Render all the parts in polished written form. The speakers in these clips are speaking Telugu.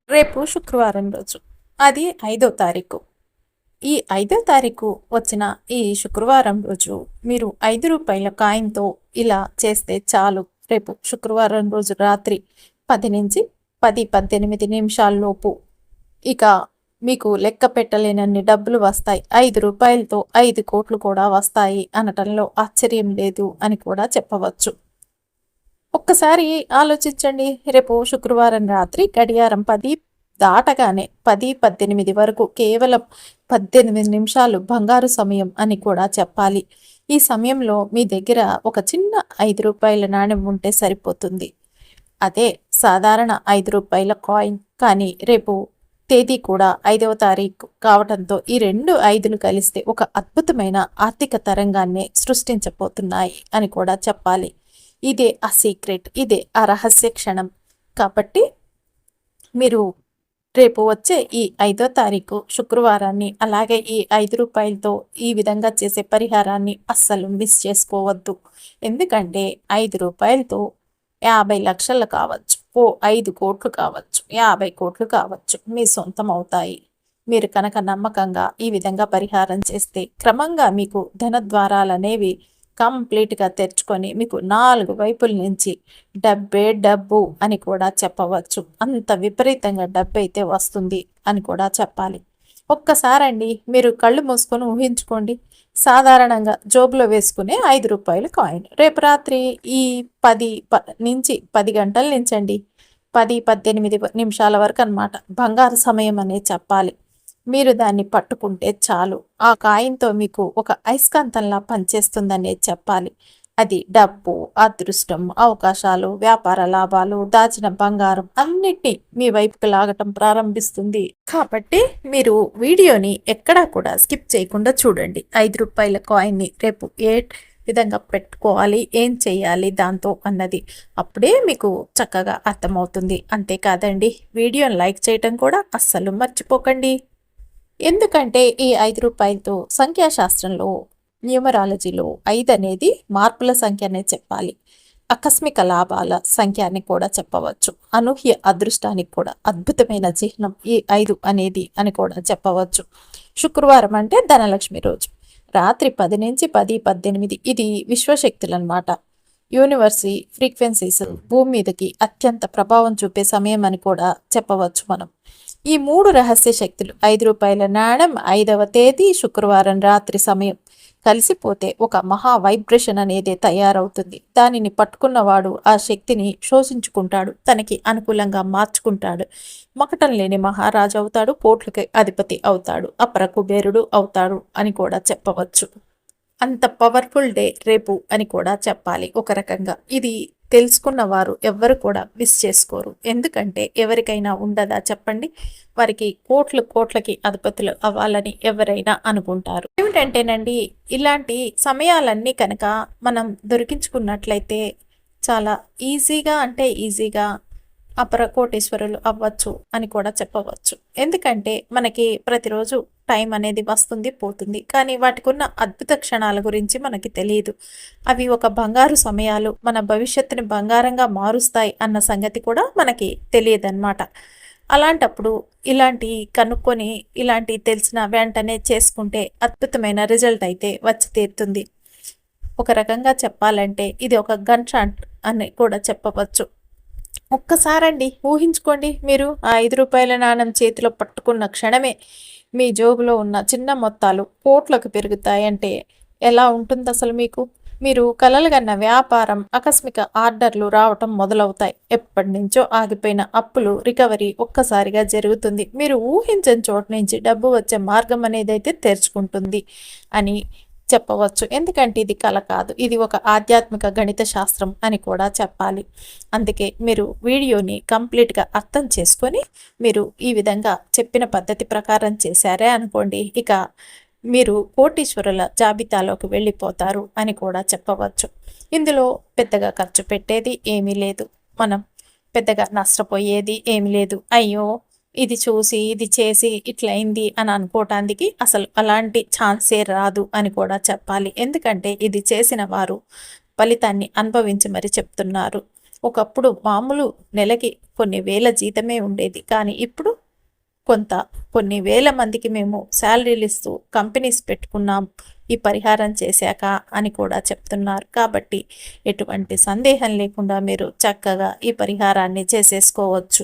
రేపు శుక్రవారం రోజు, అది 5వ తారీఖు. ఈ 5వ తారీఖు వచ్చిన ఈ శుక్రవారం రోజు మీరు రూ. 5 కాయిన్‌తో ఇలా చేస్తే చాలు. రేపు శుక్రవారం రోజు రాత్రి 10 నుంచి 10, 18 నిమిషాల లోపు ఇక మీకు లెక్క పెట్టలేనన్ని డబ్బులు వస్తాయి. రూ. 5తో 5 కోట్లు కూడా వస్తాయి అనటంలో ఆశ్చర్యం లేదు అని కూడా చెప్పవచ్చు. ఒక్కసారి ఆలోచించండి. రేపు శుక్రవారం రాత్రి గడియారం 10 దాటగానే 10, 18 వరకు కేవలం 18 నిమిషాలు బంగారు సమయం అని కూడా చెప్పాలి. ఈ సమయంలో మీ దగ్గర ఒక చిన్న రూ. 5 నాణెం ఉంటే సరిపోతుంది. అదే సాధారణ రూ. 5 కాయిన్. కానీ రేపు తేదీ కూడా 5వ తారీఖు కావడంతో ఈ రెండు 5లు కలిస్తే ఒక అద్భుతమైన ఆర్థిక తరంగాన్ని సృష్టించబోతున్నాయి అని కూడా చెప్పాలి. ఇదే ఆ సీక్రెట్, ఇదే ఆ రహస్య క్షణం. కాబట్టి మీరు రేపు వచ్చే ఈ 5వ తారీఖు శుక్రవారాన్ని, అలాగే ఈ రూ. 5తో ఈ విధంగా చేసే పరిహారాన్ని అస్సలు మిస్ చేసుకోవద్దు. ఎందుకంటే రూ. 5తో 50 లక్షలు కావచ్చు, 5 కోట్లు కావచ్చు, 50 కోట్లు కావచ్చు, మీ సొంతం అవుతాయి. మీరు కనుక నమ్మకంగా ఈ విధంగా పరిహారం చేస్తే క్రమంగా మీకు ధన ద్వారాలనేవి కంప్లీట్గా తెరుచుకొని మీకు 4 వైపుల నుంచి డబ్బే డబ్బు అని కూడా చెప్పవచ్చు. అంత విపరీతంగా డబ్బు అయితే వస్తుంది అని కూడా చెప్పాలి. ఒక్కసారండి మీరు కళ్ళు మూసుకొని ఊహించుకోండి. సాధారణంగా జోబులో వేసుకునే రూ. 5 కాయిన్ రేపు రాత్రి ఈ 10 గంటల నుంచి అండి 10, 18 నిమిషాల వరకు అనమాట బంగారు సమయం అనే చెప్పాలి. మీరు దాన్ని పట్టుకుంటే చాలు, ఆ కాయిన్తో మీకు ఒక అయస్కాంతంలా పనిచేస్తుందనే చెప్పాలి. అది డబ్బు, అదృష్టం, అవకాశాలు, వ్యాపార లాభాలు, దాచిన బంగారం అన్నిటినీ మీ వైపుకి లాగటం ప్రారంభిస్తుంది. కాబట్టి మీరు వీడియోని ఎక్కడా కూడా స్కిప్ చేయకుండా చూడండి. రూ. 5 కాయిన్ని రేపు ఏ విధంగా పెట్టుకోవాలి, ఏం చేయాలి దాంతో అన్నది అప్పుడే మీకు చక్కగా అర్థమవుతుంది. అంతేకాదండి, వీడియోని లైక్ చేయటం కూడా అస్సలు మర్చిపోకండి. ఎందుకంటే ఈ రూ. 5తో సంఖ్యాశాస్త్రంలో, న్యూమరాలజీలో 5 అనేది మార్పుల సంఖ్య అనే చెప్పాలి. ఆకస్మిక లాభాల సంఖ్య అని కూడా చెప్పవచ్చు. అనూహ్య అదృష్టానికి కూడా అద్భుతమైన చిహ్నం ఈ 5 అనేది అని కూడా చెప్పవచ్చు. శుక్రవారం అంటే ధనలక్ష్మి రోజు. రాత్రి 10 నుంచి 10, 18 ఇది విశ్వశక్తులు అనమాట. యూనివర్సీ ఫ్రీక్వెన్సీస్ భూమి మీదకి అత్యంత ప్రభావం చూపే సమయం అని కూడా చెప్పవచ్చు మనం. ఈ 3 రహస్య శక్తులు రూ. 5 నాణెం, 5వ తేదీ శుక్రవారం రాత్రి సమయం కలిసిపోతే ఒక మహా వైబ్రేషన్ అనేది తయారవుతుంది. దానిని పట్టుకున్నవాడు ఆ శక్తిని శోషించుకుంటాడు, తనకి అనుకూలంగా మార్చుకుంటాడు. మకటం లేని మహారాజు అవుతాడు, కోట్లకి అధిపతి అవుతాడు, అపర కుబేరుడు అవుతాడు అని కూడా చెప్పవచ్చు. అంత పవర్ఫుల్ డే రేపు అని కూడా చెప్పాలి. ఒక రకంగా ఇది తెలుసుకున్న వారు ఎవ్వరు కూడా మిస్ చేసుకోరు. ఎందుకంటే ఎవరికైనా ఉండదా చెప్పండి? వారికి కోట్లకి అధిపతులు అవ్వాలని ఎవరైనా అనుకుంటారు. ఏమిటంటేనండి, ఇలాంటి సమయాలన్నీ కనుక మనం దొరికించుకున్నట్లయితే చాలా ఈజీగా, అంటే ఈజీగా అపర కోటీశ్వరులు అవ్వచ్చు అని కూడా చెప్పవచ్చు. ఎందుకంటే మనకి ప్రతిరోజు టైం అనేది వస్తుంది, పోతుంది. కానీ వాటికి ఉన్న అద్భుత క్షణాల గురించి మనకి తెలియదు. అవి ఒక బంగారు సమయాలు, మన భవిష్యత్తుని బంగారంగా మారుస్తాయి అన్న సంగతి కూడా మనకి తెలియదన్నమాట. అలాంటప్పుడు ఇలాంటి కనుక్కొని, ఇలాంటి తెలిసిన వెంటనే చేసుకుంటే అద్భుతమైన రిజల్ట్ అయితే వచ్చి తీరుతుంది. ఒక రకంగా చెప్పాలంటే ఇది ఒక గన్ షాట్ అని కూడా చెప్పవచ్చు. ఒక్కసారండి ఊహించుకోండి, మీరు ఆ రూ. 5 నాణెం చేతిలో పట్టుకున్న క్షణమే మీ జోబులో ఉన్న చిన్న మొత్తాలు కోట్లకు పెరుగుతాయంటే ఎలా ఉంటుంది అసలు మీకు? మీరు కలలుగన్న వ్యాపారం, ఆకస్మిక ఆర్డర్లు రావటం మొదలవుతాయి. ఎప్పటి నుంచో ఆగిపోయిన అప్పులు రికవరీ ఒక్కసారిగా జరుగుతుంది. మీరు ఊహించని చోటు నుంచి డబ్బు వచ్చే మార్గం అనేది అయితే తెరుచుకుంటుంది అని చెప్పవచ్చు. ఎందుకంటే ఇది కళ కాదు, ఇది ఒక ఆధ్యాత్మిక గణిత శాస్త్రం అని కూడా చెప్పాలి. అందుకే మీరు వీడియోని కంప్లీట్గా అర్థం చేసుకొని మీరు ఈ విధంగా చెప్పిన పద్ధతి ప్రకారం చేశారే అనుకోండి, ఇక మీరు కోటీశ్వరుల జాబితాలోకి వెళ్ళిపోతారు అని కూడా చెప్పవచ్చు. ఇందులో పెద్దగా ఖర్చు పెట్టేది ఏమీ లేదు, మనం పెద్దగా నష్టపోయేది ఏమీ లేదు. అయ్యో ఇది చూసి ఇది చేసి ఇట్లయింది అని అనుకోవటానికి అసలు అలాంటి ఛాన్సే రాదు అని కూడా చెప్పాలి. ఎందుకంటే ఇది చేసిన వారు ఫలితాన్ని అనుభవించి మరి చెప్తున్నారు. ఒకప్పుడు మామూలు నెలకి కొన్ని వేల జీతమే ఉండేది, కానీ ఇప్పుడు కొన్ని వేల మందికి మేము శాలరీలు ఇస్తూ కంపెనీస్ పెట్టుకున్నాం ఈ పరిహారం చేశాక అని కూడా చెప్తున్నారు. కాబట్టి ఎటువంటి సందేహం లేకుండా మీరు చక్కగా ఈ పరిహారాన్ని చేసేసుకోవచ్చు.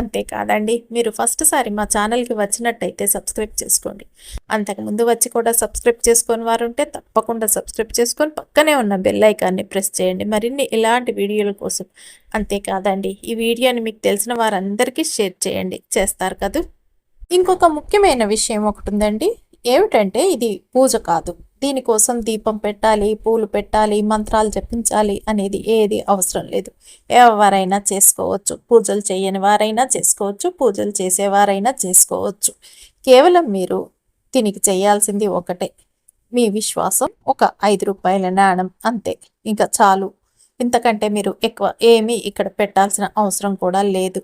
అంతేకాదండి, మీరు ఫస్ట్ సారి మా ఛానల్కి వచ్చినట్టయితే సబ్స్క్రైబ్ చేసుకోండి. అంతకుముందు వచ్చి కూడా సబ్స్క్రైబ్ చేసుకొని వారు ఉంటే తప్పకుండా సబ్స్క్రైబ్ చేసుకొని పక్కనే ఉన్న బెల్ ఐకాన్ని ప్రెస్ చేయండి మరిన్ని ఇలాంటి వీడియోల కోసం. అంతేకాదండి, ఈ వీడియోని మీకు తెలిసిన వారందరికీ షేర్ చేయండి. చేస్తారు కదా. ఇంకొక ముఖ్యమైన విషయం ఒకటి ఉందండి. ఏమిటంటే ఇది పూజ కాదు. దీనికోసం దీపం పెట్టాలి, పూలు పెట్టాలి, మంత్రాలు జపించాలి అనేది ఏది అవసరం లేదు. ఎవరైనా చేసుకోవచ్చు. పూజలు చేయని వారైనా చేసుకోవచ్చు, పూజలు చేసేవారైనా చేసుకోవచ్చు. కేవలం మీరు దీనికి చేయాల్సింది ఒకటే, మీ విశ్వాసం. ఒక 5 రూపాయల నాణం అంతే, ఇంకా చాలు. ఇంతకంటే మీరు ఎక్కువ ఏమీ ఇక్కడ పెట్టాల్సిన అవసరం కూడా లేదు.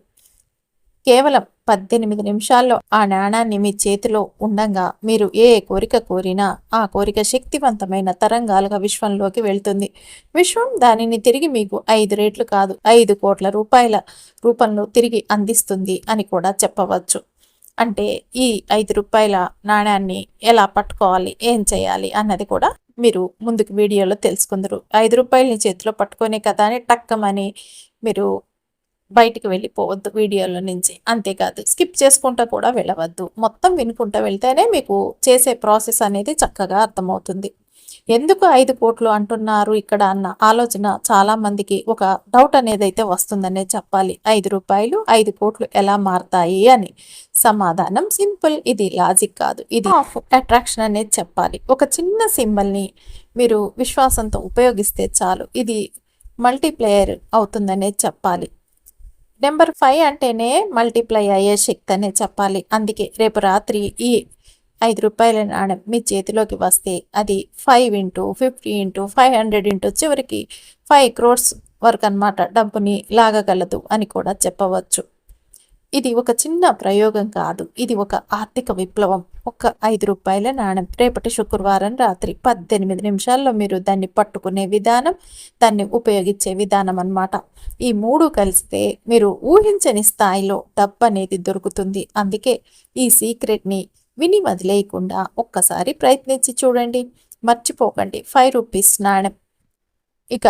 కేవలం 18 నిమిషాల్లో ఆ నాణాన్ని మీ చేతిలో ఉండంగా మీరు ఏ కోరిక కోరినా ఆ కోరిక శక్తివంతమైన తరంగాలుగా విశ్వంలోకి వెళ్తుంది. విశ్వం దానిని తిరిగి మీకు 5 రెట్లు కాదు, 5 కోట్ల రూపాయల రూపంలో తిరిగి అందిస్తుంది అని కూడా చెప్పవచ్చు. అంటే ఈ 5 రూపాయల నాణ్యాన్ని ఎలా పట్టుకోవాలి, ఏం చేయాలి అన్నది కూడా మీరు ముందుకు వీడియోలో తెలుసుకుందరు. 5 రూపాయలని చేతిలో పట్టుకునే కదా అని టక్కమని మీరు బయటికి వెళ్ళిపోవద్దు వీడియోలో నుంచి. అంతేకాదు, స్కిప్ చేసుకుంటూ కూడా వెళ్ళవద్దు. మొత్తం వినుకుంటూ వెళ్తేనే మీకు చేసే ప్రాసెస్ అనేది చక్కగా అర్థమవుతుంది. ఎందుకు 5 కోట్లు అంటున్నారు ఇక్కడ అన్న ఆలోచన చాలా మందికి ఒక డౌట్ అనేది అయితే వస్తుందనే చెప్పాలి. 5 రూపాయలు 5 కోట్లు ఎలా మారతాయి అని. సమాధానం సింపుల్. ఇది లాజిక్ కాదు, ఇది అట్రాక్షన్ అనేది చెప్పాలి. ఒక చిన్న సింబల్ని మీరు విశ్వాసంతో ఉపయోగిస్తే చాలు, ఇది మల్టీప్లేయర్ అవుతుందనే చెప్పాలి. నెంబర్ 5 అంటేనే మల్టిప్లై అయ్యే శక్తి అనే చెప్పాలి. అందుకే రేపు రాత్రి ఈ 5 రూపాయల నాణ్యం మీ చేతిలోకి వస్తే అది 5 ఇంటూ 50 ఇంటూ 500 ఇంటూ చివరికి 5 crores వరకు అన్నమాట డబ్బుని లాగగలదు అని కూడా చెప్పవచ్చు. ఇది ఒక చిన్న ప్రయోగం కాదు, ఇది ఒక ఆర్థిక విప్లవం. ఒక 5 రూపాయల నాణ్యం రేపటి శుక్రవారం రాత్రి 18 నిమిషాల్లో మీరు దాన్ని పట్టుకునే విధానం, దాన్ని ఉపయోగించే విధానం అన్నమాట. ఈ 3 కలిస్తే మీరు ఊహించని స్థాయిలో డబ్బు అనేది దొరుకుతుంది. అందుకే ఈ సీక్రెట్ని విని వదిలేయకుండా ఒక్కసారి ప్రయత్నించి చూడండి. మర్చిపోకండి, 5 రూపీస్ నాణ్యం. ఇక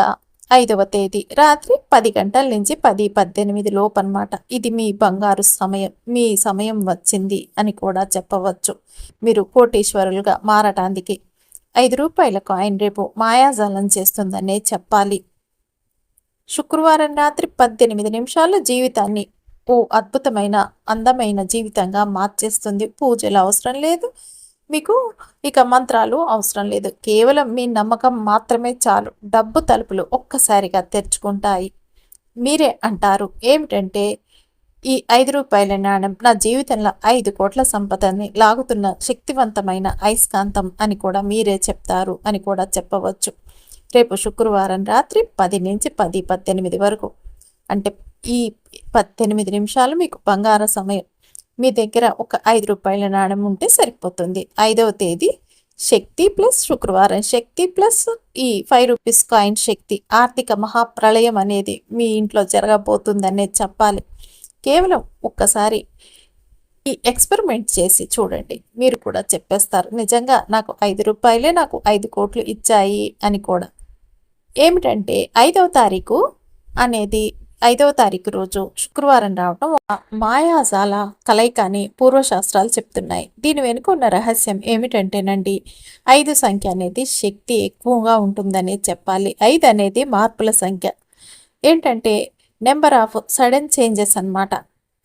5వ తేదీ రాత్రి 10 గంటల నుంచి 10-18 లోపు అన్నమాట. ఇది మీ బంగారు సమయం, మీ సమయం వచ్చింది అని కూడా చెప్పవచ్చు. మీరు కోటీశ్వరులుగా మారటానికి 5 రూపాయల కాయిన్ రేపు మాయాజాలం చేస్తుందనే చెప్పాలి. శుక్రవారం రాత్రి 18 నిమిషాల్లో జీవితాన్ని ఓ అద్భుతమైన అందమైన జీవితంగా మార్చేస్తుంది. పూజలు అవసరం లేదు మీకు, ఇక మంత్రాలు అవసరం లేదు. కేవలం మీ నమ్మకం మాత్రమే చాలు. డబ్బు తలుపులు ఒక్కసారిగా తెరుచుకుంటాయి. మీరే అంటారు ఏమిటంటే, ఈ 5 రూపాయల నాణ్యం నా జీవితంలో 5 కోట్ల సంపదని లాగుతున్న శక్తివంతమైన అయస్కాంతం అని కూడా మీరే చెప్తారు అని కూడా చెప్పవచ్చు. రేపు శుక్రవారం రాత్రి 10 నుంచి 10-18 వరకు, అంటే ఈ 18 నిమిషాలు మీకు బంగార సమయం. మీ దగ్గర ఒక 5 రూపాయల నాణ్యం ఉంటే సరిపోతుంది. 5వ తేదీ శక్తి ప్లస్ శుక్రవారం శక్తి ప్లస్ ఈ 5 రూపీస్ కాయిన్ శక్తి, ఆర్థిక మహాప్రళయం అనేది మీ ఇంట్లో జరగబోతుందనే చెప్పాలి. కేవలం ఒక్కసారి ఈ ఎక్స్పెరిమెంట్ చేసి చూడండి, మీరు కూడా చెప్పేస్తారు నిజంగా నాకు 5 రూపాయలే నాకు 5 కోట్లు ఇచ్చాయి అని కూడా. ఏమిటంటే 5వ తారీఖు అనేది 5వ తారీఖు రోజు శుక్రవారం రావడం మాయాజాల కలయిక అని పూర్వశాస్త్రాలు చెప్తున్నాయి. దీని వెనుక ఉన్న రహస్యం ఏమిటంటేనండి, 5 సంఖ్య అనేది శక్తి ఎక్కువగా ఉంటుందని చెప్పాలి. 5 అనేది మార్పుల సంఖ్య. ఏంటంటే నెంబర్ ఆఫ్ సడన్ చేంజెస్ అన్నమాట.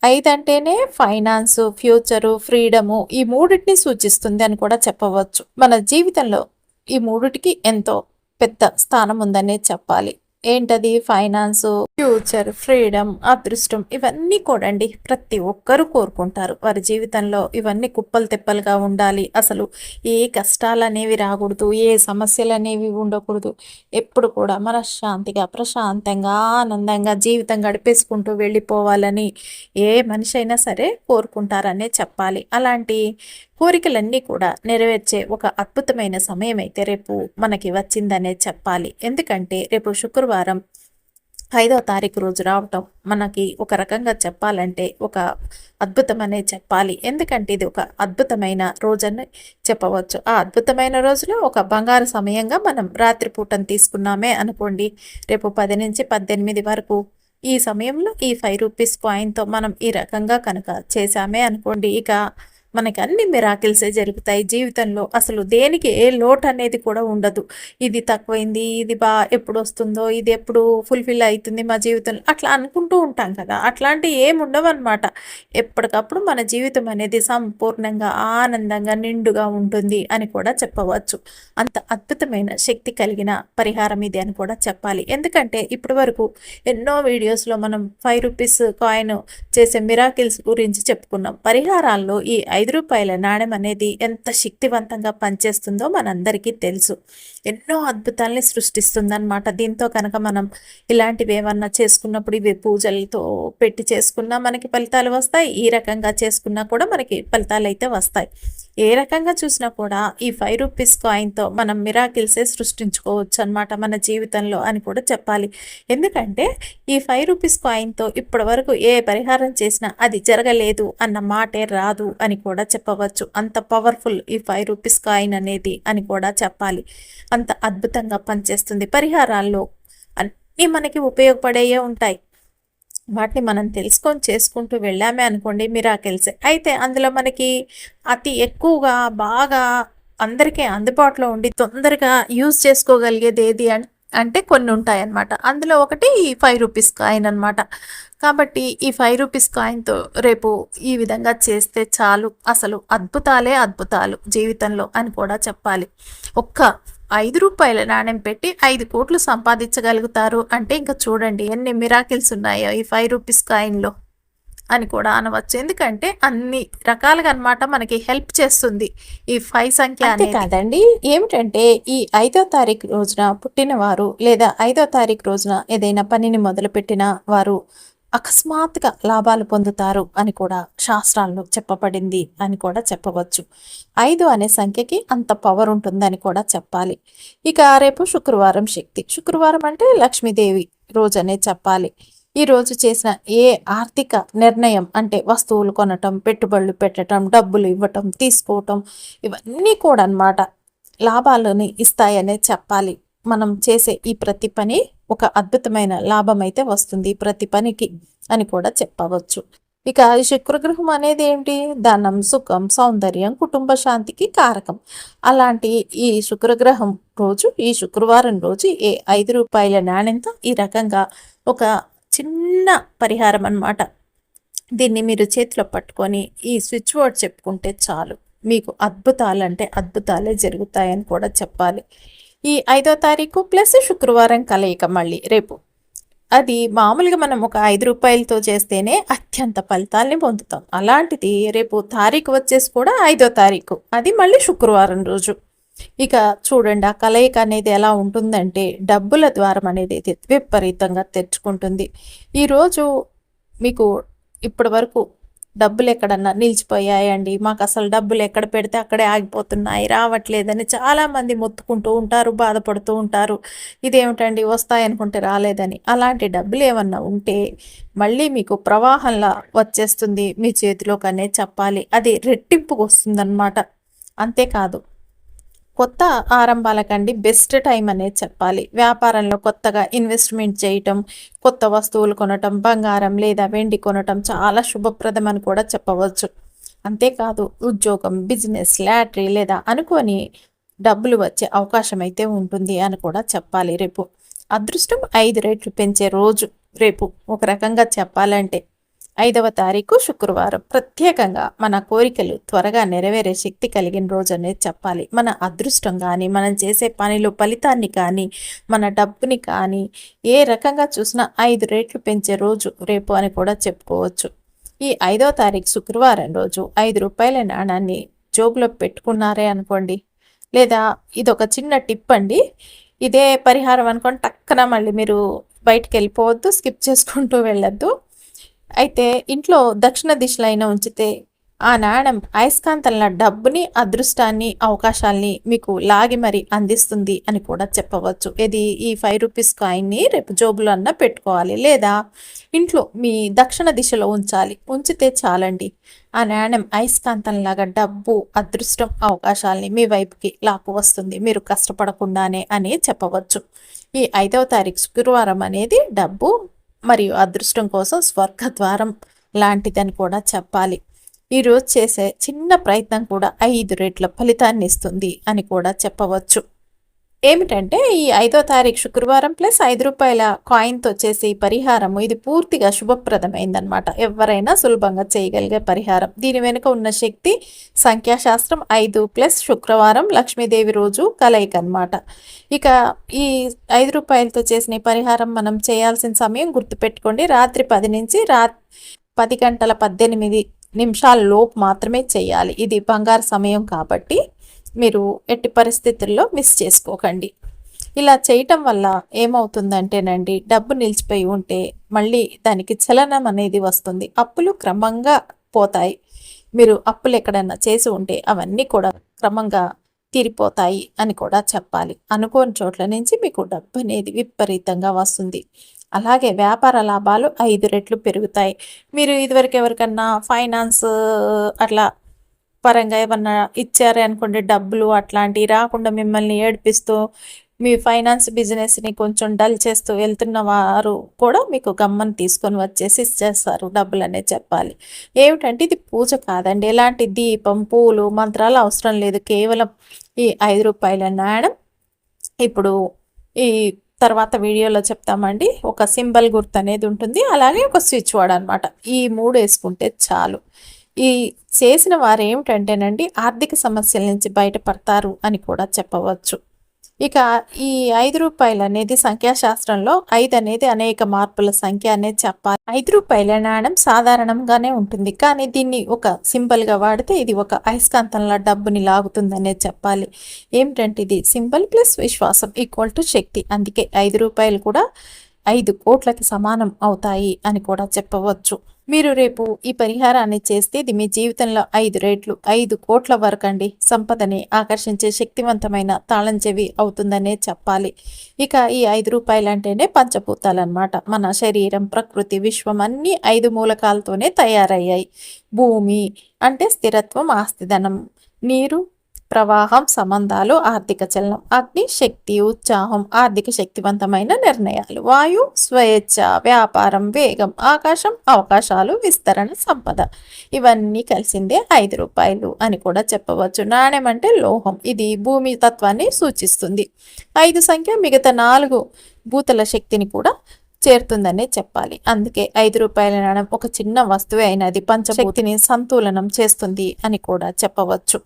5 అంటేనే ఫైనాన్స్, ఫ్యూచరు, ఫ్రీడము, ఈ మూడింటిని సూచిస్తుంది అని కూడా చెప్పవచ్చు. మన జీవితంలో ఈ మూడిటికి ఎంతో పెద్ద స్థానం ఉందనే చెప్పాలి. ఏంటది? ఫైనాన్సు, ఫ్యూచర్, ఫ్రీడమ్, అదృష్టం, ఇవన్నీ కూడా అండి ప్రతి ఒక్కరూ కోరుకుంటారు. వారి జీవితంలో ఇవన్నీ కుప్పలు తెప్పలుగా ఉండాలి. అసలు ఏ కష్టాలు అనేవి రాకూడదు, ఏ సమస్యలు అనేవి ఉండకూడదు. ఎప్పుడు కూడా మనశ్శాంతిగా, ప్రశాంతంగా, ఆనందంగా జీవితం గడిపేసుకుంటూ వెళ్ళిపోవాలని ఏ మనిషి అయినా సరే కోరుకుంటారనే చెప్పాలి. అలాంటి కోరికలన్నీ కూడా నెరవేర్చే ఒక అద్భుతమైన సమయం అయితే రేపు మనకి వచ్చిందనే చెప్పాలి. ఎందుకంటే రేపు శుక్రవారం 5వ తారీఖు రోజు రావటం మనకి ఒక రకంగా చెప్పాలంటే ఒక అద్భుతమనే చెప్పాలి. ఎందుకంటే ఇది ఒక అద్భుతమైన రోజని చెప్పవచ్చు. ఆ అద్భుతమైన రోజులో ఒక బంగారు సమయంగా మనం రాత్రి పూటను తీసుకున్నామే అనుకోండి, రేపు 10 నుంచి 18 వరకు ఈ సమయంలో ఈ రూ. 5 కాయిన్‌తో మనం ఈ రకంగా కనుక చేశామే అనుకోండి, ఇక మనకి అన్ని మిరాకిల్సే జరుగుతాయి జీవితంలో. అసలు దేనికి ఏ లోటు అనేది కూడా ఉండదు. ఇది తక్కువైంది, ఇది ఎప్పుడు వస్తుందో, ఇది ఎప్పుడు ఫుల్ఫిల్ అవుతుంది మా జీవితంలో, అట్లా అనుకుంటూ ఉంటాం కదా. అట్లాంటివి ఏమి ఉండవన్నమాట. ఎప్పటికప్పుడు మన జీవితం అనేది సంపూర్ణంగా ఆనందంగా నిండుగా ఉంటుంది అని కూడా చెప్పవచ్చు. అంత అద్భుతమైన శక్తి కలిగిన పరిహారం ఇది అని కూడా చెప్పాలి. ఎందుకంటే ఇప్పటి వరకు ఎన్నో వీడియోస్లో మనం రూ. 5 కాయిన్ చేసే మిరాకిల్స్ గురించి చెప్పుకున్నాం. పరిహారాల్లో ఈ రూ. 5 నాణెం అనేది ఎంత శక్తివంతంగా పనిచేస్తుందో మనందరికీ తెలుసు. ఎన్నో అద్భుతాలని సృష్టిస్తుందన్నమాట. దీంతో కనుక మనం ఇలాంటివి ఏమన్నా చేసుకున్నప్పుడు ఇవి పూజలతో పెట్టి చేసుకున్నా మనకి ఫలితాలు వస్తాయి. ఈ రకంగా చేసుకున్నా కూడా మనకి ఫలితాలు అయితే వస్తాయి. ఏ రకంగా చూసినా కూడా ఈ రూ. 5 కాయిన్తో మనం మిరాకిల్సే సృష్టించుకోవచ్చు అన్నమాట మన జీవితంలో అని కూడా చెప్పాలి. ఎందుకంటే ఈ రూ. 5 కాయిన్తో ఇప్పటి వరకు ఏ పరిహారం చేసినా అది జరగలేదు అన్న మాటే రాదు అని కూడా చెప్పవచ్చు. అంత పవర్ఫుల్ ఈ రూ. 5 కాయిన్ అనేది అని కూడా చెప్పాలి. అంత అద్భుతంగా పనిచేస్తుంది. పరిహారాల్లో అన్నీ మనకి ఉపయోగపడేయే ఉంటాయి. వాటిని మనం తెలుసుకొని చేసుకుంటూ వెళ్ళామే అనుకోండి మిరాకిల్సే. అయితే అందులో మనకి అతి ఎక్కువగా బాగా అందరికీ అందుబాటులో ఉండి తొందరగా యూజ్ చేసుకోగలిగేది ఏది అంటే కొన్ని ఉంటాయన్నమాట. అందులో ఒకటి ఈ రూ. 5 కాయిన్ అనమాట. కాబట్టి ఈ రూ. 5 కాయిన్తో రేపు ఈ విధంగా చేస్తే చాలు, అసలు అద్భుతాలే అద్భుతాలు జీవితంలో అని కూడా చెప్పాలి. ఒక్క రూ. 5 నాణ్యం పెట్టి 5 కోట్లు సంపాదించగలుగుతారు అంటే ఇంకా చూడండి ఎన్ని మిరాకిల్స్ ఉన్నాయో ఈ రూ. 5 కాయిన్లో అని కూడా అనవచ్చు. ఎందుకంటే అన్ని రకాలుగా అనమాట మనకి హెల్ప్ చేస్తుంది ఈ 5 సంఖ్య అనేది. కాదండి, ఏమిటంటే ఈ 5వ తారీఖు రోజున పుట్టినవారు లేదా 5వ తారీఖు రోజున ఏదైనా పనిని మొదలుపెట్టిన వారు అకస్మాత్తుగా లాభాలు పొందుతారు అని కూడా శాస్త్రాల్లో చెప్పబడింది అని కూడా చెప్పవచ్చు. 5 అనే సంఖ్యకి అంత పవర్ ఉంటుందని కూడా చెప్పాలి. ఇక రేపు శుక్రవారం శక్తి. శుక్రవారం అంటే లక్ష్మీదేవి రోజు అనే చెప్పాలి. ఈ రోజు చేసిన ఏ ఆర్థిక నిర్ణయం అంటే వస్తువులు కొనటం, పెట్టుబడులు పెట్టడం, డబ్బులు ఇవ్వటం, తీసుకోవటం, ఇవన్నీ కూడా అన్నమాట లాభాలని ఇస్తాయనే చెప్పాలి. మనం చేసే ఈ ప్రతి పని ఒక అద్భుతమైన లాభం అయితే వస్తుంది ప్రతి పనికి అని కూడా చెప్పవచ్చు. ఇక శుక్రగ్రహం అనేది ఏంటి? ధనం, సుఖం, సౌందర్యం, కుటుంబ శాంతికి కారకం. అలాంటి ఈ శుక్రగ్రహం రోజు, ఈ శుక్రవారం రోజు ఏ రూ. 5 నాణ్యంతో ఈ రకంగా ఒక చిన్న పరిహారం అన్నమాట. దీన్ని మీరు చేతిలో పట్టుకొని ఈ స్విచ్ వర్డ్ చెప్పుకుంటే చాలు, మీకు అద్భుతాలంటే అద్భుతాలే జరుగుతాయని కూడా చెప్పాలి. ఈ 5వ తారీఖు ప్లస్ శుక్రవారం కలయిక మళ్ళీ రేపు. అది మామూలుగా మనం ఒక రూ. 5తో చేస్తేనే అత్యంత ఫలితాల్ని పొందుతాం. అలాంటిది రేపు తారీఖు వచ్చేసి కూడా 5వ తారీఖు, అది మళ్ళీ శుక్రవారం రోజు. ఇక చూడండి ఆ కలయిక అనేది ఎలా ఉంటుందంటే డబ్బుల ద్వారం అనేది విపరీతంగా తెచ్చుకుంటుంది. ఈరోజు మీకు ఇప్పటి వరకు డబ్బులు ఎక్కడన్నా నిలిచిపోయాయండి, మాకు అసలు డబ్బులు ఎక్కడ పెడితే అక్కడే ఆగిపోతున్నాయి, రావట్లేదని చాలామంది మొత్తుకుంటూ ఉంటారు, బాధపడుతూ ఉంటారు. ఇదేమిటండి వస్తాయనుకుంటే రాలేదని. అలాంటి డబ్బులు ఏమన్నా ఉంటే మళ్ళీ మీకు ప్రవాహంలా వచ్చేస్తుంది మీ చేతిలోకనే చెప్పాలి. అది రెట్టింపుకు వస్తుందన్నమాట. అంతేకాదు కొత్త ఆరంభాలకండి బెస్ట్ టైం అనేది చెప్పాలి. వ్యాపారంలో కొత్తగా ఇన్వెస్ట్మెంట్ చేయటం, కొత్త వస్తువులు కొనటం, బంగారం లేదా వెండి కొనటం చాలా శుభప్రదం అని కూడా చెప్పవచ్చు. అంతేకాదు ఉద్యోగం, బిజినెస్, లాటరీ లేదా అనుకోని డబ్బులు వచ్చే అవకాశం అయితే ఉంటుంది అని కూడా చెప్పాలి. రేపు అదృష్టం 5 రెట్లు పెంచే రోజు రేపు ఒక రకంగా చెప్పాలంటే. 5వ తారీఖు శుక్రవారం ప్రత్యేకంగా మన కోరికలు త్వరగా నెరవేరే శక్తి కలిగిన రోజు అనేది చెప్పాలి. మన అదృష్టం కానీ, మనం చేసే పనిలో ఫలితాన్ని కానీ, మన డబ్బుని కానీ ఏ రకంగా చూసినా 5 రెట్లు పెంచే రోజు రేపు అని కూడా చెప్పుకోవచ్చు. ఈ 5వ తారీఖు శుక్రవారం రోజు రూ. 5 నాణాన్ని జోబులో పెట్టుకున్నారే అనుకోండి, లేదా ఇదొక చిన్న టిప్ అండి, ఇదే పరిహారం అనుకోండి, టక్కన మళ్ళీ మీరు బయటికి వెళ్ళిపోవద్దు, స్కిప్ చేసుకుంటూ వెళ్ళొద్దు. అయితే ఇంట్లో దక్షిణ దిశలో అయినా ఉంచితే ఆ నాణెం అయస్కాంతంలా డబ్బుని, అదృష్టాన్ని, అవకాశాల్ని మీకు లాగి మరి అందిస్తుంది అని కూడా చెప్పవచ్చు. ఇది ఈ 5 రూపీస్ కాయిన్ని రేపు జోబులో అన్నా పెట్టుకోవాలి, లేదా ఇంట్లో మీ దక్షిణ దిశలో ఉంచాలి. ఉంచితే చాలండి. ఆ నాణెం అయస్కాంతంలాగా డబ్బు, అదృష్టం, అవకాశాల్ని మీ వైపుకి లాక్కు వస్తుంది, మీరు కష్టపడకుండానే అని చెప్పవచ్చు. ఈ 5వ తారీఖు శుక్రవారం అనేది డబ్బు మరియు అదృష్టం కోసం స్వర్గద్వారం లాంటిదని కూడా చెప్పాలి. ఈరోజు చేసే చిన్న ప్రయత్నం కూడా 5 రెట్ల ఫలితాన్ని ఇస్తుంది అని కూడా చెప్పవచ్చు. ఏమిటంటే ఈ 5వ తారీఖు శుక్రవారం ప్లస్ 5 రూపాయల కాయిన్తో చేసే పరిహారము ఇది పూర్తిగా శుభప్రదమైందనమాట. ఎవరైనా సులభంగా చేయగలిగే పరిహారం. దీని వెనుక ఉన్న శక్తి సంఖ్యాశాస్త్రం 5 ప్లస్ శుక్రవారం లక్ష్మీదేవి రోజు కలయిక అనమాట. ఇక ఈ 5 రూపాయలతో చేసిన పరిహారం మనం చేయాల్సిన సమయం గుర్తుపెట్టుకోండి. రాత్రి 10 నుంచి 10 గంటల 18 నిమిషాల లోపు మాత్రమే చేయాలి. ఇది బంగారు సమయం కాబట్టి మీరు ఎట్టి పరిస్థితుల్లో మిస్ చేసుకోకండి. ఇలా చేయటం వల్ల ఏమవుతుందంటేనండి, డబ్బు నిలిచిపోయి ఉంటే మళ్ళీ దానికి చలనం అనేది వస్తుంది. అప్పులు క్రమంగా పోతాయి. మీరు అప్పులు ఎక్కడన్నా చేసి ఉంటే అవన్నీ కూడా క్రమంగా తీరిపోతాయి అని కూడా చెప్పాలి. అనుకోని చోట్ల నుంచి మీకు డబ్బు అనేది విపరీతంగా వస్తుంది. అలాగే వ్యాపార లాభాలు 5 రెట్లు పెరుగుతాయి. మీరు ఇదివరకు ఎవరికన్నా ఫైనాన్స్ అట్లా పరంగా ఏమన్నా ఇచ్చారే అనుకోండి, డబ్బులు అట్లాంటివి రాకుండా మిమ్మల్ని ఏడిపిస్తూ మీ ఫైనాన్స్ బిజినెస్ని కొంచెం డల్ చేస్తూ వెళ్తున్న వారు కూడా మీకు గమ్మని తీసుకొని వచ్చేసి ఇచ్చేస్తారు డబ్బులు అనేది చెప్పాలి. ఏమిటంటే ఇది పూజ కాదండి, ఎలాంటి దీపం, పూలు, మంత్రాలు అవసరం లేదు. కేవలం ఈ 5 రూపాయల నాణెం ఇప్పుడు ఈ తర్వాత వీడియోలో చెప్తామండి. ఒక సింబల్ గుర్తు అనేది ఉంటుంది, అలాగే ఒక స్విచ్ వర్డ్ అనమాట. ఈ 3 వేసుకుంటే చాలు. ఈ చేసిన వారు ఏమిటంటేనండి, ఆర్థిక సమస్యల నుంచి బయటపడతారు అని కూడా చెప్పవచ్చు. ఇక ఈ 5 రూపాయలు అనేది సంఖ్యాశాస్త్రంలో 5 అనేది అనేక మార్పుల సంఖ్య అనేది చెప్పాలి. 5 రూపాయల నాణెం సాధారణంగానే ఉంటుంది, కానీ దీన్ని ఒక సింబల్గా వాడితే ఇది ఒక అయస్కాంతంలా డబ్బుని లాగుతుందనే చెప్పాలి. ఏమిటంటే ఇది సింబల్ ప్లస్ విశ్వాసం ఈక్వల్ టు శక్తి. అందుకే 5 రూపాయలు కూడా 5 కోట్లకి సమానం అవుతాయి అని కూడా చెప్పవచ్చు. మీరు రేపు ఈ పరిహారాన్ని చేస్తే ఇది మీ జీవితంలో 5 రెట్లు 5 కోట్ల వరకు అండి సంపదని ఆకర్షించే శక్తివంతమైన తాళం చెవి అవుతుందనే చెప్పాలి. ఇక ఈ 5 రూపాయలు అంటేనే పంచభూతాలు అనమాట. మన శరీరం, ప్రకృతి, విశ్వం అన్నీ 5 మూలకాలతోనే తయారయ్యాయి. భూమి అంటే స్థిరత్వం, ఆస్తిధనం. నీరు, ప్రవాహం, సంబంధాలు, ఆర్థిక చలనం. అగ్ని, శక్తి, ఉత్సాహం, ఆర్థిక శక్తివంతమైన నిర్ణయాలు. వాయు, స్వేచ్ఛ, వ్యాపారం, వేగం. ఆకాశం, అవకాశాలు, విస్తరణ, సంపద. ఇవన్నీ కలిసిందే 5 రూపాయలు అని కూడా చెప్పవచ్చు. నాణ్యం అంటే లోహం, ఇది భూమి తత్వాన్ని సూచిస్తుంది. 5 సంఖ్య మిగతా 4 భూతల శక్తిని కూడా చేరుతుందనే చెప్పాలి. అందుకే 5 రూపాయల నాణ్యం ఒక చిన్న వస్తువే అయినది పంచశక్తిని సంతులనం చేస్తుంది అని కూడా చెప్పవచ్చు.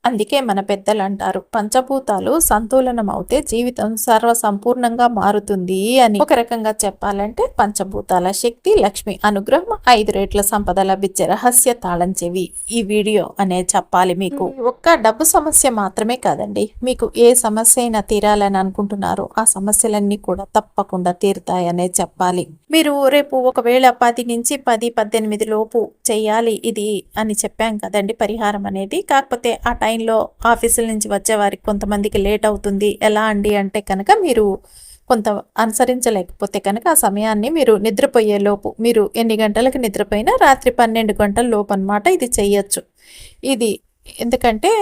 అందుకే మన పెద్దలు అంటారు, పంచభూతాలు సంతులనం అవుతే జీవితం సర్వసంపూర్ణంగా మారుతుంది అని. ఒక రకంగా చెప్పాలంటే పంచభూతాల శక్తి, లక్ష్మి అనుగ్రహం, 5 రెట్ల సంపద లభించే రహస్య తాళం చెవి ఈ వీడియో అనే చెప్పాలి. మీకు ఒక్క డబ్బు సమస్య మాత్రమే కాదండి, మీకు ఏ సమస్య అయినా తీరాలని అనుకుంటున్నారో ఆ సమస్యలన్నీ కూడా తప్పకుండా తీరుతాయనే చెప్పాలి. మీరు రేపు ఒకవేళ 10 నుంచి 10-18 లోపు చెయ్యాలి ఇది అని చెప్పాం కదండి పరిహారం అనేది. కాకపోతే ఆ టైంలో ఆఫీసుల నుంచి వచ్చే వారికి కొంతమందికి లేట్ అవుతుంది. ఎలా అండి అంటే కనుక మీరు కొంత అనుసరించలేకపోతే కనుక ఆ సమయాన్ని మీరు నిద్రపోయే లోపు, మీరు ఎన్ని గంటలకు నిద్రపోయినా రాత్రి 12 గంటల లోపు అనమాట ఇది చెయ్యొచ్చు. ఇది ఎందుకంటే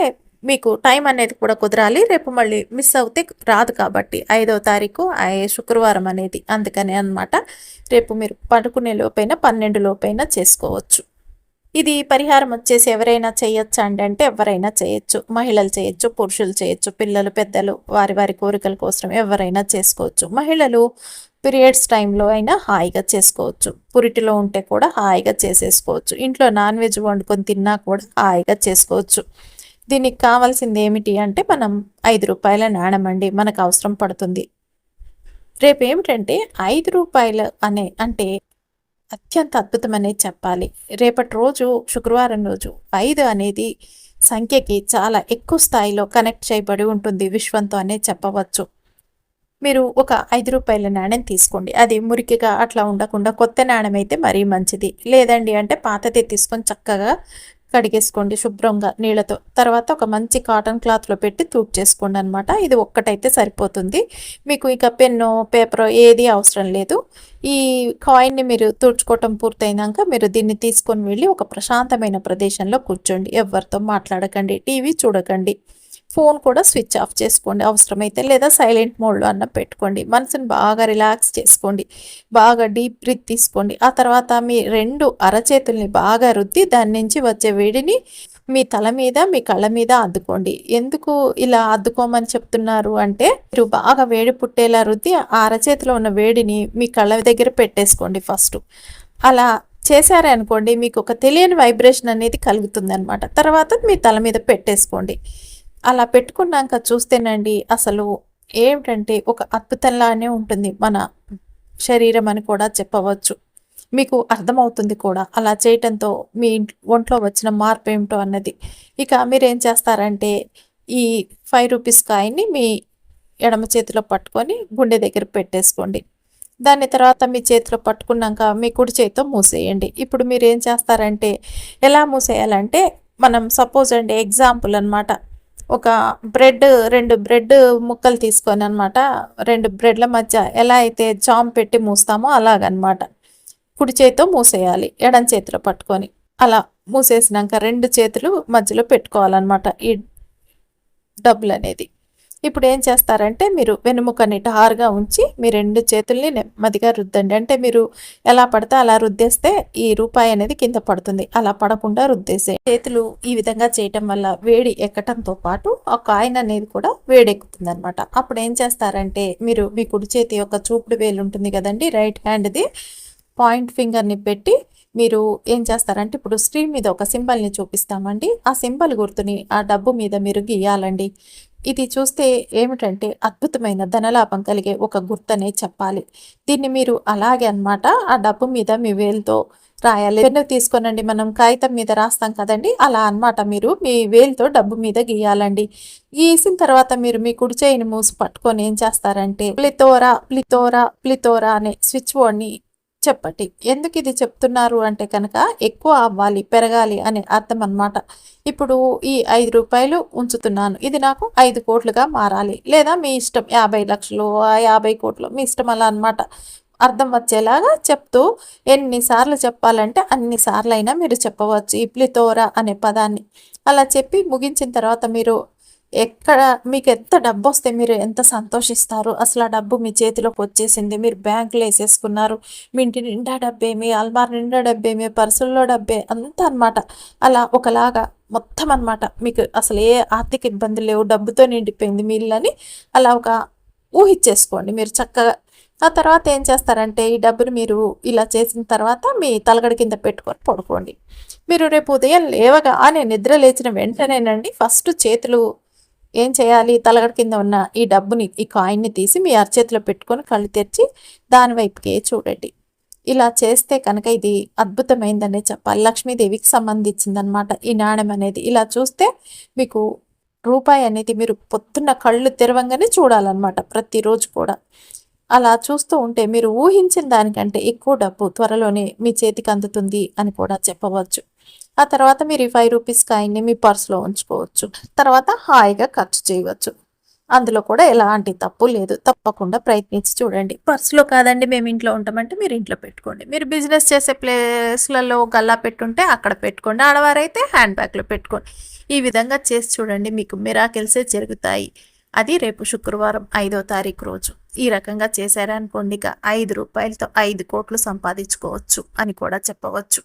మీకు టైం అనేది కూడా కుదరాలి. రేపు మళ్ళీ మిస్ అవుతే రాదు కాబట్టి 5వ తారీఖు శుక్రవారం అనేది, అందుకనే అనమాట. రేపు మీరు పడుకునే లోపైనా 12 లోపైనా చేసుకోవచ్చు. ఇది పరిహారం వచ్చేసి ఎవరైనా చేయొచ్చా అంటే ఎవరైనా చేయొచ్చు. మహిళలు చేయొచ్చు, పురుషులు చేయొచ్చు, పిల్లలు, పెద్దలు వారి వారి కోరికల కోసం ఎవరైనా చేసుకోవచ్చు. మహిళలు పీరియడ్స్ టైంలో అయినా హాయిగా చేసుకోవచ్చు. పురిటిలో ఉంటే కూడా హాయిగా చేసేసుకోవచ్చు. ఇంట్లో నాన్ వెజ్ వండుకొని తిన్నా కూడా హాయిగా చేసుకోవచ్చు. దీనికి కావాల్సింది ఏమిటి అంటే మనం 5 రూపాయల నాణెం అండి మనకు అవసరం పడుతుంది. రేపు ఏమిటంటే 5 రూపాయలు అంటే అత్యంత అద్భుతమనే చెప్పాలి. రేపటి రోజు శుక్రవారం రోజు 5 అనేది సంఖ్యకి చాలా ఎక్కువ స్థాయిలో కనెక్ట్ చేయబడి ఉంటుంది విశ్వంతో అనే చెప్పవచ్చు. మీరు ఒక 5 రూపాయల నాణెం తీసుకోండి. అది మురికిగా అట్లా ఉండకుండా కొత్త నాణెం అయితే మరీ మంచిది. లేదండి అంటే పాతదే తీసుకొని చక్కగా కడిగేసుకోండి శుభ్రంగా నీళ్ళతో. తర్వాత ఒక మంచి కాటన్ క్లాత్‌లో పెట్టి తూడ్చేసుకోండనమాట. ఇది ఒక్కటైతే సరిపోతుంది. మీకు ఇక పెన్నో, పేపరో ఏది అవసరం లేదు. ఈ కాయిన్‌ని మీరు తుడుచుకోవటం పూర్తయినాక మీరు దీన్ని తీసుకొని వెళ్ళి ఒక ప్రశాంతమైన ప్రదేశంలో కూర్చోండి. ఎవ్వరితో మాట్లాడకండి. టీవీ చూడకండి. ఫోన్ కూడా స్విచ్ ఆఫ్ చేసుకోండి అవసరమైతే, లేదా సైలెంట్ మోడ్లో అన్న పెట్టుకోండి. మనసుని బాగా రిలాక్స్ చేసుకోండి. బాగా డీప్ బ్రీత్ తీసుకోండి. ఆ తర్వాత మీ 2 అరచేతుల్ని బాగా రుద్ది దాని నుంచి వచ్చే వేడిని మీ తల మీద, మీ కళ్ళ మీద అద్దుకోండి. ఎందుకు ఇలా అద్దుకోమని చెప్తున్నారు అంటే, మీరు బాగా వేడి పుట్టేలా రుద్ది ఆ అరచేతిలో ఉన్న వేడిని మీ కళ్ళ దగ్గర పెట్టేసుకోండి ఫస్ట్. అలా చేశారే అనుకోండి, మీకు ఒక తెలియని వైబ్రేషన్ అనేది కలుగుతుందనమాట. తర్వాత మీ తల మీద పెట్టేసుకోండి. అలా పెట్టుకున్నాక చూస్తేనండి అసలు ఏమిటంటే ఒక అద్భుతంలానే ఉంటుంది మన శరీరం అని కూడా చెప్పవచ్చు. మీకు అర్థమవుతుంది కూడా అలా చేయటంతో మీ ఒంట్లో వచ్చిన మార్పు ఏమిటో అన్నది. ఇక మీరేం చేస్తారంటే ఈ 5 రూపీస్ కాయిన్ని మీ ఎడమ చేతిలో పట్టుకొని గుండె దగ్గర పెట్టేసుకోండి. దాని తర్వాత మీ చేతిలో పట్టుకున్నాక మీ కుడి చేతితో మూసేయండి. ఇప్పుడు మీరేం చేస్తారంటే ఎలా మూసేయాలంటే, మనం సపోజ్ అండి ఎగ్జాంపుల్ అనమాట, ఒక బ్రెడ్ 2 బ్రెడ్ ముక్కలు తీసుకొని అనమాట, 2 బ్రెడ్ల మధ్య ఎలా అయితే జామ్ పెట్టి మూస్తామో అలాగనమాట. కుడి చేతితో మూసేయాలి ఎడం చేతిలో పట్టుకొని. అలా మూసేసినాక 2 చేతులు మధ్యలో పెట్టుకోవాలన్నమాట ఈ డబ్బులనేది. ఇప్పుడు ఏం చేస్తారంటే మీరు వెనుముకని టారుగా ఉంచి మీ 2 చేతుల్ని నెమ్మదిగా రుద్దండి. అంటే మీరు ఎలా పడితే అలా రుద్దేస్తే ఈ రూపాయి అనేది కింద పడుతుంది. అలా పడకుండా రుద్దేసే చేతులు ఈ విధంగా చేయటం వల్ల వేడి ఎక్కటంతో పాటు ఆ కాయిన్ అనేది కూడా వేడెక్కుతుంది అనమాట. అప్పుడు ఏం చేస్తారంటే మీరు మీ కుడి చేతి యొక్క చూపుడు వేలు ఉంటుంది కదండి, రైట్ హ్యాండ్ది పాయింట్ ఫింగర్ని పెట్టి మీరు ఏం చేస్తారంటే ఇప్పుడు స్క్రీన్ మీద ఒక సింబల్ని చూపిస్తామండి. ఆ సింబల్ గుర్తుని ఆ డబ్బు మీద మీరు గీయాలండి. ఇది చూస్తే ఏమిటంటే అద్భుతమైన ధనలాభం కలిగే ఒక గుర్తనే చెప్పాలి. దీన్ని మీరు అలాగే అన్నమాట ఆ డబ్బు మీద మీ వేలుతో రాయాలి. పెన్ను తీసుకోనండి, మనం కాగితం మీద రాస్తాం కదండి, అలా అన్నమాట మీరు మీ వేలుతో డబ్బు మీద గీయాలండి. గీసిన తర్వాత మీరు మీ కుడి చేయిని మూసి పట్టుకొని ఏం చేస్తారంటే ప్లితోరా ప్లితోరా ప్లితోరా అనే స్విచ్ బోర్డ్ని చెప్పండి. ఎందుకు ఇది చెప్తున్నారు అంటే కనుక ఎక్కువ అవ్వాలి, పెరగాలి అనే అర్థం అన్నమాట. ఇప్పుడు ఈ 5 రూపాయలు ఉంచుతున్నాను, ఇది నాకు 5 కోట్లుగా మారాలి, లేదా మీ ఇష్టం 50 లక్షలు 50 కోట్లు మీ ఇష్టం, అలా అనమాట. అర్థం వచ్చేలాగా చెప్తూ ఎన్నిసార్లు చెప్పాలంటే అన్నిసార్లు అయినా మీరు చెప్పవచ్చు ఈ ప్లితోరా అనే పదాన్ని. అలా చెప్పి ముగించిన తర్వాత మీరు ఎక్కడ మీకు ఎంత డబ్బు వస్తే మీరు ఎంత సంతోషిస్తారు. అసలు ఆ డబ్బు మీ చేతిలోకి వచ్చేసింది, మీరు బ్యాంకులో వేసేసుకున్నారు, మీ ఇంటి నిండా డబ్బే, మీ అల్మార్ నిండా డబ్బే, మీ పర్సుల్లో డబ్బే అంతా అనమాట. అలా ఒకలాగా మొత్తం అనమాట, మీకు అసలు ఏ ఆర్థిక ఇబ్బందులు లేవు, డబ్బుతో నిండిపోయింది మీ ఇల్లు అని అలా ఒక ఊహించేసుకోండి మీరు చక్కగా. ఆ తర్వాత ఏం చేస్తారంటే ఈ డబ్బుని మీరు ఇలా చేసిన తర్వాత మీ తలగడ కింద పెట్టుకొని పడుకోండి. మీరు రేపు ఉదయం లేవగానే నిద్ర లేచిన వెంటనేనండి ఫస్ట్ చేతులు ఏం చేయాలి, తలగడ కింద ఉన్న ఈ డబ్బుని ఈ కాయిన్ని తీసి మీ అరచేతిలో పెట్టుకొని కళ్ళు తెరిచి దాని వైపుకే చూడండి. ఇలా చేస్తే కనుక ఇది అద్భుతమైందనే చెప్పాలి. లక్ష్మీదేవికి సంబంధించిందనమాట ఈ నాణెం అనేది. ఇలా చూస్తే మీకు రూపాయి అనేది మీరు పొద్దున్న కళ్ళు తెరవంగానే చూడాలన్నమాట ప్రతిరోజు కూడా. అలా చూస్తూ ఉంటే మీరు ఊహించిన దానికంటే ఎక్కువ డబ్బు త్వరలోనే మీ చేతికి అందుతుంది అని కూడా చెప్పవచ్చు. ఆ తర్వాత మీరు ఈ 5 రూపీస్ కాయిన్ని మీ పర్సులో ఉంచుకోవచ్చు. తర్వాత హాయిగా ఖర్చు చేయవచ్చు. అందులో కూడా ఎలాంటి తప్పు లేదు. తప్పకుండా ప్రయత్నించి చూడండి. పర్సులో కాదండి మేము ఇంట్లో ఉంటామంటే మీరు ఇంట్లో పెట్టుకోండి. మీరు బిజినెస్ చేసే ప్లేస్లలో గల్లా పెట్టుంటే అక్కడ పెట్టుకోండి. ఆడవారైతే హ్యాండ్ బ్యాగ్లో పెట్టుకోండి. ఈ విధంగా చేసి చూడండి, మీకు మిరాకిల్సే జరుగుతాయి. అది రేపు శుక్రవారం 5వ తారీఖు రోజు. ఈ రకంగా చేశారనుకోండి, ఇక 5 రూపాయలతో 5 కోట్లు సంపాదించుకోవచ్చు అని కూడా చెప్పవచ్చు.